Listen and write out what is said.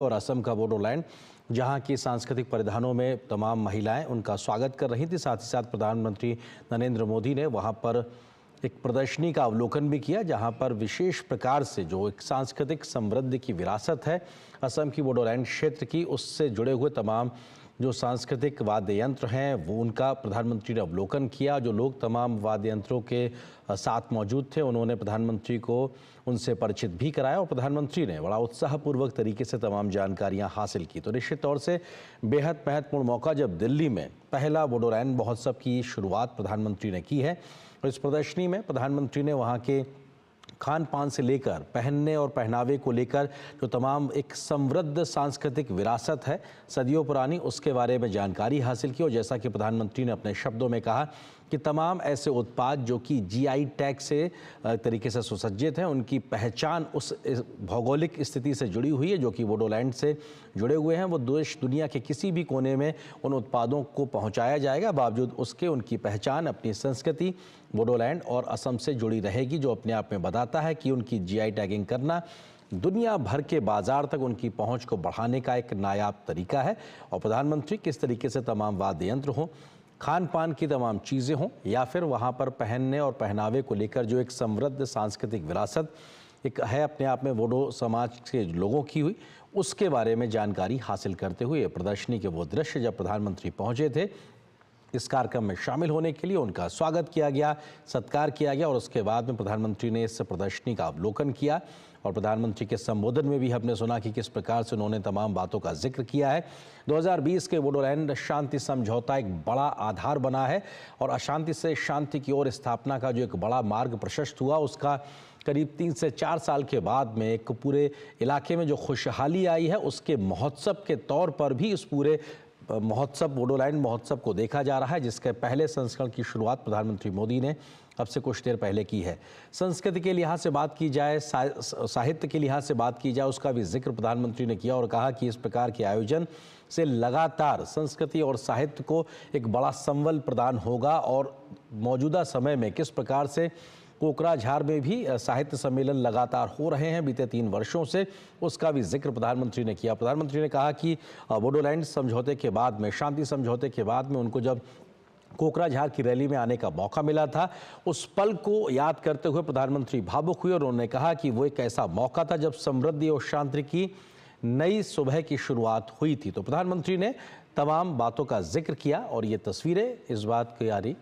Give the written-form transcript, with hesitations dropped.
और असम का बोडोलैंड, जहां की सांस्कृतिक परिधानों में तमाम महिलाएं उनका स्वागत कर रही थी। साथ ही साथ प्रधानमंत्री नरेंद्र मोदी ने वहां पर एक प्रदर्शनी का अवलोकन भी किया, जहां पर विशेष प्रकार से जो एक सांस्कृतिक समृद्धि की विरासत है असम की बोडोलैंड क्षेत्र की, उससे जुड़े हुए तमाम जो सांस्कृतिक वाद्य यंत्र हैं वो उनका प्रधानमंत्री ने अवलोकन किया। जो लोग तमाम वाद्य यंत्रों के साथ मौजूद थे उन्होंने प्रधानमंत्री को उनसे परिचित भी कराया और प्रधानमंत्री ने बड़ा उत्साहपूर्वक तरीके से तमाम जानकारियां हासिल की। तो निश्चित तौर से बेहद महत्वपूर्ण मौका जब दिल्ली में पहला बोडोलैंड महोत्सव की शुरुआत प्रधानमंत्री ने की है। और इस प्रदर्शनी में प्रधानमंत्री ने वहाँ के खान पान से लेकर पहनने और पहनावे को लेकर जो तमाम एक समृद्ध सांस्कृतिक विरासत है सदियों पुरानी, उसके बारे में जानकारी हासिल की। और जैसा कि प्रधानमंत्री ने अपने शब्दों में कहा कि तमाम ऐसे उत्पाद जो कि जीआई टैग से तरीके से सुसज्जित हैं, उनकी पहचान उस भौगोलिक स्थिति से जुड़ी हुई है जो कि बोडोलैंड से जुड़े हुए हैं। वो देश दुनिया के किसी भी कोने में उन उत्पादों को पहुंचाया जाएगा, बावजूद उसके उनकी पहचान अपनी संस्कृति बोडोलैंड और असम से जुड़ी रहेगी, जो अपने आप में बताता है कि उनकी जीआई टैगिंग करना दुनिया भर के बाजार तक उनकी पहुंच को बढ़ाने का एक नायाब तरीका है। और प्रधानमंत्री किस तरीके से तमाम वाद्य यंत्र हों, खान पान की तमाम चीज़ें हों, या फिर वहाँ पर पहनने और पहनावे को लेकर जो एक समृद्ध सांस्कृतिक विरासत एक है अपने आप में बोडो समाज के लोगों की हुई, उसके बारे में जानकारी हासिल करते हुए प्रदर्शनी के वो दृश्य जब प्रधानमंत्री पहुँचे थे, इस कार्यक्रम में शामिल होने के लिए उनका स्वागत किया गया, सत्कार किया गया और उसके बाद में प्रधानमंत्री ने इस प्रदर्शनी का अवलोकन किया। और प्रधानमंत्री के संबोधन में भी हमने सुना कि किस प्रकार से उन्होंने तमाम बातों का जिक्र किया है। 2020 के बोडोलैंड शांति समझौता एक बड़ा आधार बना है और अशांति से शांति की ओर स्थापना का जो एक बड़ा मार्ग प्रशस्त हुआ, उसका करीब 3 से 4 साल के बाद में एक पूरे इलाके में जो खुशहाली आई है, उसके महोत्सव के तौर पर भी इस पूरे महोत्सव बोडोलैंड महोत्सव को देखा जा रहा है, जिसके पहले संस्करण की शुरुआत प्रधानमंत्री मोदी ने अब से कुछ देर पहले की है। संस्कृति के लिहाज से बात की जाए, साहित्य के लिहाज से बात की जाए, उसका भी जिक्र प्रधानमंत्री ने किया और कहा कि इस प्रकार के आयोजन से लगातार संस्कृति और साहित्य को एक बड़ा संबल प्रदान होगा। और मौजूदा समय में किस प्रकार से कोकराझार में भी साहित्य सम्मेलन लगातार हो रहे हैं बीते 3 वर्षों से, उसका भी जिक्र प्रधानमंत्री ने किया। प्रधानमंत्री ने कहा कि बोडोलैंड समझौते के बाद में, शांति समझौते के बाद में उनको जब कोकराझार की रैली में आने का मौका मिला था, उस पल को याद करते हुए प्रधानमंत्री भावुक हुए और उन्होंने कहा कि वो एक ऐसा मौका था जब समृद्धि और शांति की नई सुबह की शुरुआत हुई थी। तो प्रधानमंत्री ने तमाम बातों का जिक्र किया और ये तस्वीरें इस बात की आ रही